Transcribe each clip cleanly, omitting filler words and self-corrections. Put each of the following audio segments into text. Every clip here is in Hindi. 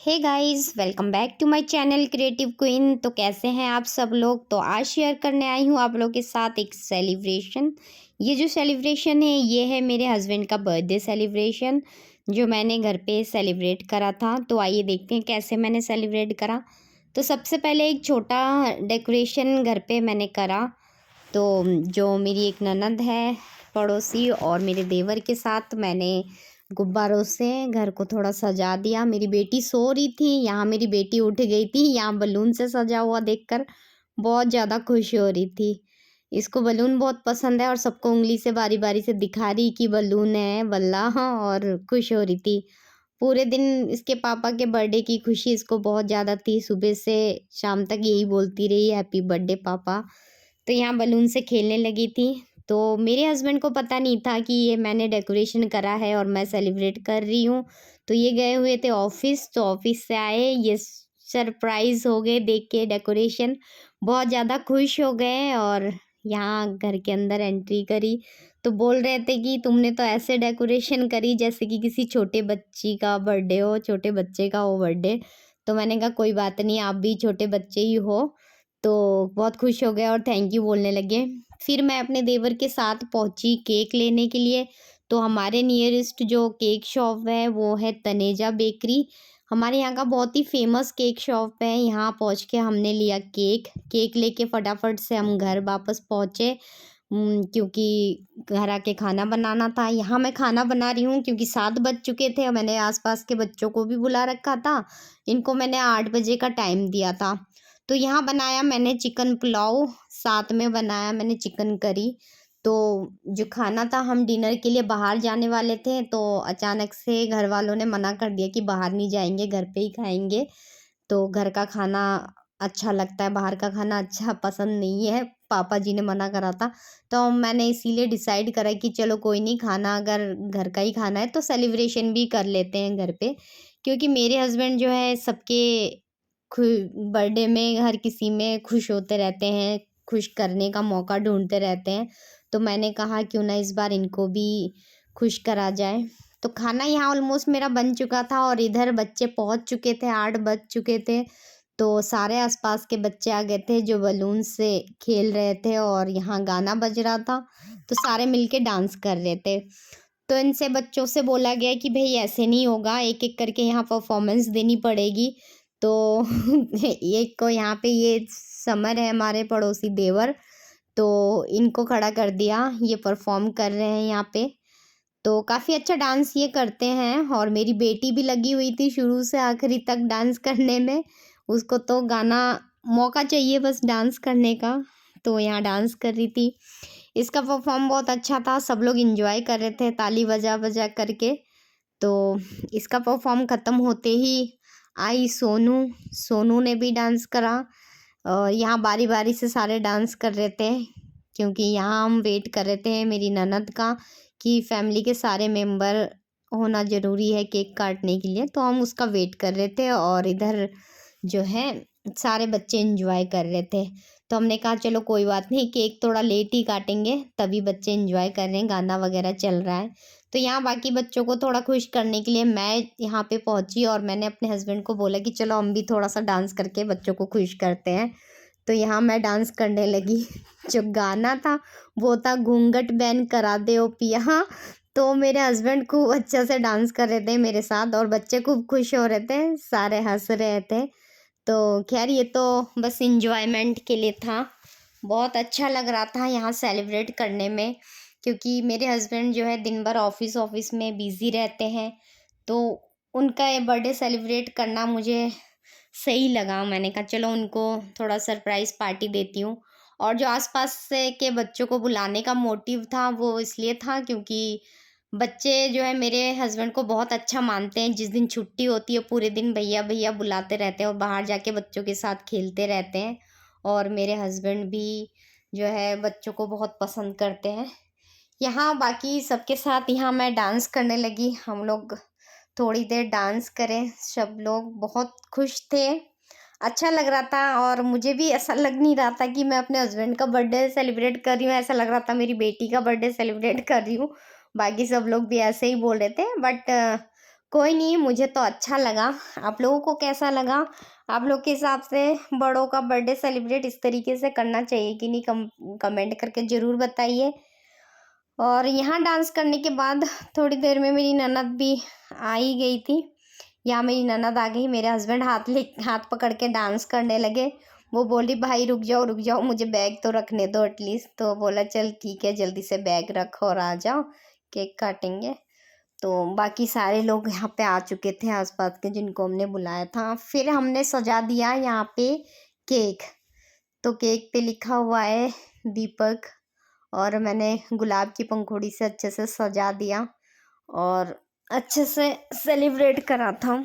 Hey guys, welcome back to my channel creative queen. तो कैसे हैं आप सब लोग। तो आज शेयर करने आई हूँ आप लोगों के साथ एक सेलिब्रेशन। ये जो सेलिब्रेशन है ये है मेरे हस्बैंड का बर्थडे सेलिब्रेशन जो मैंने घर पे सेलिब्रेट करा था। तो आइए देखते हैं कैसे मैंने सेलिब्रेट करा। तो सबसे पहले एक छोटा डेकोरेशन घर पे मैंने करा। तो जो मेरी एक ननद है पड़ोसी और मेरे देवर के साथ मैंने गुब्बारों से घर को थोड़ा सजा दिया। मेरी बेटी सो रही थी, यहाँ मेरी बेटी उठ गई थी, यहाँ बलून से सजा हुआ देखकर बहुत ज़्यादा खुश हो रही थी। इसको बलून बहुत पसंद है और सबको उंगली से बारी बारी से दिखा रही कि बलून है बल्ला, हाँ, और खुश हो रही थी। पूरे दिन इसके पापा के बर्थडे की खुशी इसको बहुत ज़्यादा थी, सुबह से शाम तक यही बोलती रही हैप्पी बर्थडे पापा। तो यहाँ बलून से खेलने लगी थी। तो मेरे हस्बैंड को पता नहीं था कि ये मैंने डेकोरेशन करा है और मैं सेलिब्रेट कर रही हूँ। तो ये गए हुए थे ऑफिस, तो ऑफिस से आए, ये सरप्राइज हो गए देख के डेकोरेशन, बहुत ज़्यादा खुश हो गए और यहाँ घर के अंदर एंट्री करी। तो बोल रहे थे कि तुमने तो ऐसे डेकोरेशन करी जैसे कि किसी छोटे बच्ची का बर्थडे हो, छोटे बच्चे का हो बर्थडे। तो मैंने कहा कोई बात नहीं, आप भी छोटे बच्चे ही हो। तो बहुत खुश हो गए और थैंक यू बोलने लगे। फिर मैं अपने देवर के साथ पहुंची केक लेने के लिए। तो हमारे नियरेस्ट जो केक शॉप है वो है तनेजा बेकरी। हमारे यहाँ का बहुत ही फेमस केक शॉप है। यहाँ पहुँच के हमने लिया केक लेके फटाफट से हम घर वापस पहुँचे। क्योंकि घर आके खाना बनाना था। यहाँ मैं खाना बना रही हूँ क्योंकि 7 बज चुके थे और मैंने आसपास के बच्चों को भी बुला रखा था। इनको मैंने 8 बजे का टाइम दिया था। तो यहाँ बनाया मैंने चिकन पुलाव, साथ में बनाया मैंने चिकन करी। तो जो खाना था, हम डिनर के लिए बाहर जाने वाले थे, तो अचानक से घर वालों ने मना कर दिया कि बाहर नहीं जाएंगे, घर पे ही खाएंगे। तो घर का खाना अच्छा लगता है, बाहर का खाना अच्छा पसंद नहीं है, पापा जी ने मना करा था। तो मैंने इसीलिए डिसाइड करा कि चलो कोई नहीं, खाना अगर घर का ही खाना है तो सेलिब्रेशन भी कर लेते हैं घर पे। क्योंकि मेरे हस्बैंड जो है सबके खु बर्थडे में हर किसी में खुश होते रहते हैं, खुश करने का मौका ढूँढते रहते हैं। तो मैंने कहा क्यों ना इस बार इनको भी खुश करा जाए। तो खाना यहाँ ऑलमोस्ट मेरा बन चुका था और इधर बच्चे पहुँच चुके थे, 8 बज चुके थे। तो सारे आस-पास के बच्चे आ गए थे जो बलून से खेल रहे थे और यहाँ गाना बज रहा था, तो सारे मिलके डांस कर रहे थे। तो इनसे बच्चों से बोला गया कि भई ऐसे नहीं होगा, एक-एक करके यहाँ परफ़ॉर्मेंस देनी पड़ेगी। तो एक को यहाँ पे ये समर है हमारे पड़ोसी देवर, तो इनको खड़ा कर दिया, ये परफ़ॉर्म कर रहे हैं यहाँ पे। तो काफ़ी अच्छा डांस ये करते हैं और मेरी बेटी भी लगी हुई थी शुरू से आखिरी तक डांस करने में। उसको तो गाना मौका चाहिए बस डांस करने का, तो यहाँ डांस कर रही थी। इसका परफ़ॉर्म बहुत अच्छा था, सब लोग एन्जॉय कर रहे थे ताली बजा-बजा करके। तो इसका परफ़ॉर्म ख़त्म होते ही आई सोनू, सोनू ने भी डांस करा। यहाँ बारी-बारी से सारे डांस कर रहे थे क्योंकि यहाँ हम वेट कर रहे थे मेरी ननद का कि फैमिली के सारे मेंबर होना ज़रूरी है केक काटने के लिए, तो हम उसका वेट कर रहे थे और इधर जो है सारे बच्चे एंजॉय कर रहे थे। तो हमने कहा चलो कोई बात नहीं, केक थोड़ा लेट ही काटेंगे, तभी बच्चे एंजॉय कर रहे हैं, गाना वगैरह चल रहा है। तो यहाँ बाकी बच्चों को थोड़ा खुश करने के लिए मैं यहाँ पे पहुँची और मैंने अपने हस्बैंड को बोला कि चलो हम भी थोड़ा सा डांस करके बच्चों को खुश करते हैं। तो यहाँ मैं डांस करने लगी। जो गाना था वो था घूंघट बैन करा दे ओ पिया। तो मेरे हस्बैंड खूब अच्छे से डांस कर रहे थे मेरे साथ और बच्चे खूब खुश हो रहे थे, सारे हंस रहे थे। तो खैर ये तो बस इंजॉयमेंट के लिए था। बहुत अच्छा लग रहा था यहाँ सेलिब्रेट करने में क्योंकि मेरे हस्बैंड जो है दिन भर ऑफिस में बिज़ी रहते हैं। तो उनका ये बर्थडे सेलिब्रेट करना मुझे सही लगा। मैंने कहा चलो उनको थोड़ा सरप्राइज़ पार्टी देती हूँ। और जो आसपास से के बच्चों को बुलाने का मोटिव था वो इसलिए था क्योंकि बच्चे जो है मेरे हस्बैंड को बहुत अच्छा मानते हैं। जिस दिन छुट्टी होती है पूरे दिन भैया भैया बुलाते रहते हैं और बाहर जाके बच्चों के साथ खेलते रहते हैं। और मेरे हस्बैंड भी जो है बच्चों को बहुत पसंद करते हैं। यहाँ बाकी सबके साथ यहाँ मैं डांस करने लगी। हम लोग थोड़ी देर डांस करें, सब लोग बहुत खुश थे। अच्छा लग रहा था और मुझे भी ऐसा लग नहीं रहा था कि मैं अपने हस्बैंड का बर्थडे सेलिब्रेट कर रही हूँ, ऐसा लग रहा था मेरी बेटी का बर्थडे सेलिब्रेट कर रही हूँ। बाकी सब लोग भी ऐसे ही बोल रहे थे बट कोई नहीं, मुझे तो अच्छा लगा। आप लोगों को कैसा लगा? आप लोग के हिसाब से बड़ों का बर्थडे सेलिब्रेट इस तरीके से करना चाहिए कि नहीं, कमेंट करके ज़रूर बताइए। और यहाँ डांस करने के बाद थोड़ी देर में मेरी ननद भी आ ही गई थी। यहाँ मेरी ननद आ गई, मेरे हस्बैंड हाथ पकड़ के डांस करने लगे। वो बोली भाई रुक जाओ, मुझे बैग तो रखने दो एटलीस्ट। तो बोला चल ठीक है, जल्दी से बैग रखो और आ जाओ, केक काटेंगे। तो बाकी सारे लोग यहाँ पे आ चुके थे आसपास के, जिनको हमने बुलाया था। फिर हमने सजा दिया यहाँ पे केक। तो केक पे लिखा हुआ है दीपक, और मैंने गुलाब की पंखुड़ी से अच्छे से सजा दिया और अच्छे से सेलिब्रेट करा था।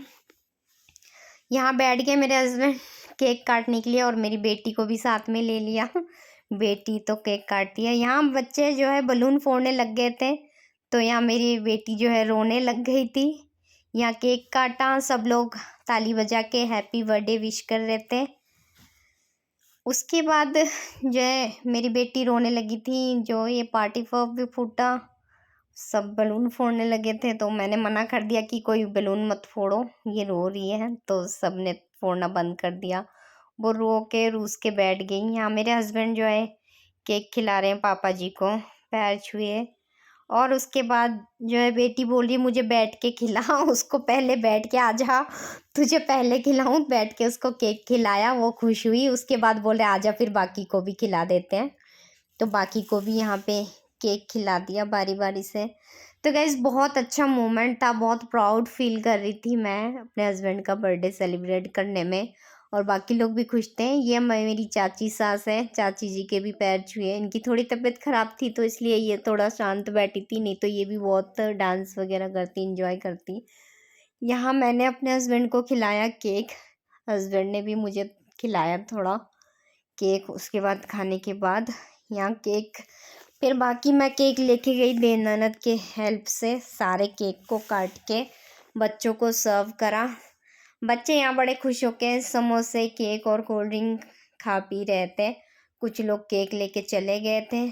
यहाँ बैठ गए मेरे हस्बैंड केक काटने के लिए, और मेरी बेटी को भी साथ में ले लिया। बेटी तो केक काटती है। यहाँ बच्चे जो है बलून फोड़ने लग गए थे, तो यहाँ मेरी बेटी जो है रोने लग गई थी। यहाँ केक काटा, सब लोग ताली बजा के हैप्पी बर्थडे विश कर रहे थे। उसके बाद जो है मेरी बेटी रोने लगी थी, जो ये पार्टी पॉप भी फूटा, सब बलून फोड़ने लगे थे। तो मैंने मना कर दिया कि कोई बलून मत फोड़ो, ये रो रही है। तो सब ने फोड़ना बंद कर दिया। वो रो के रूस के बैठ गई। यहाँ मेरे हस्बैंड जो है केक खिला रहे हैं पापा जी को, पैर छुए। और उसके बाद जो है बेटी बोल रही मुझे बैठ के खिला। उसको पहले बैठ के, आजा तुझे पहले खिलाऊं, बैठ के उसको केक खिलाया, वो खुश हुई। उसके बाद बोले आजा फिर बाकी को भी खिला देते हैं। तो बाकी को भी यहाँ पे केक खिला दिया बारी बारी से। तो गाइस बहुत अच्छा मोमेंट था, बहुत प्राउड फील कर रही थी मैं अपने हस्बैंड का बर्थडे सेलिब्रेट करने में, और बाकी लोग भी खुश थे। ये मेरी चाची सास है, चाची जी के भी पैर छुए। इनकी थोड़ी तबीयत ख़राब थी तो इसलिए ये थोड़ा शांत बैठी थी, नहीं तो ये भी बहुत डांस वगैरह करती, इंजॉय करती। यहाँ मैंने अपने हस्बैंड को खिलाया केक, हस्बैंड ने भी मुझे खिलाया थोड़ा केक। उसके बाद खाने के बाद यहाँ केक, फिर बाकी मैं केक लेके गई दे ननद के हेल्प से, सारे केक को काट के बच्चों को सर्व करा। बच्चे यहाँ बड़े खुश होके समोसे, केक और कोल्ड ड्रिंक खा पी रहे थे। कुछ लोग केक लेके चले गए थे।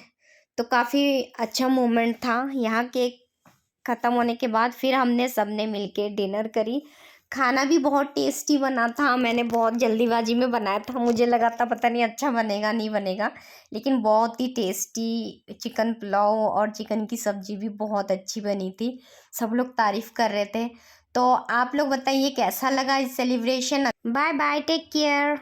तो काफ़ी अच्छा मोमेंट था। यहाँ केक ख़त्म होने के बाद फिर हमने सबने मिलके डिनर करी। खाना भी बहुत टेस्टी बना था। मैंने बहुत जल्दीबाजी में बनाया था, मुझे लगा था पता नहीं अच्छा बनेगा नहीं बनेगा, लेकिन बहुत ही टेस्टी चिकन पुलाव और चिकन की सब्ज़ी भी बहुत अच्छी बनी थी। सब लोग तारीफ़ कर रहे थे। तो आप लोग बताइए कैसा लगा इस celebration. Bye bye, take care.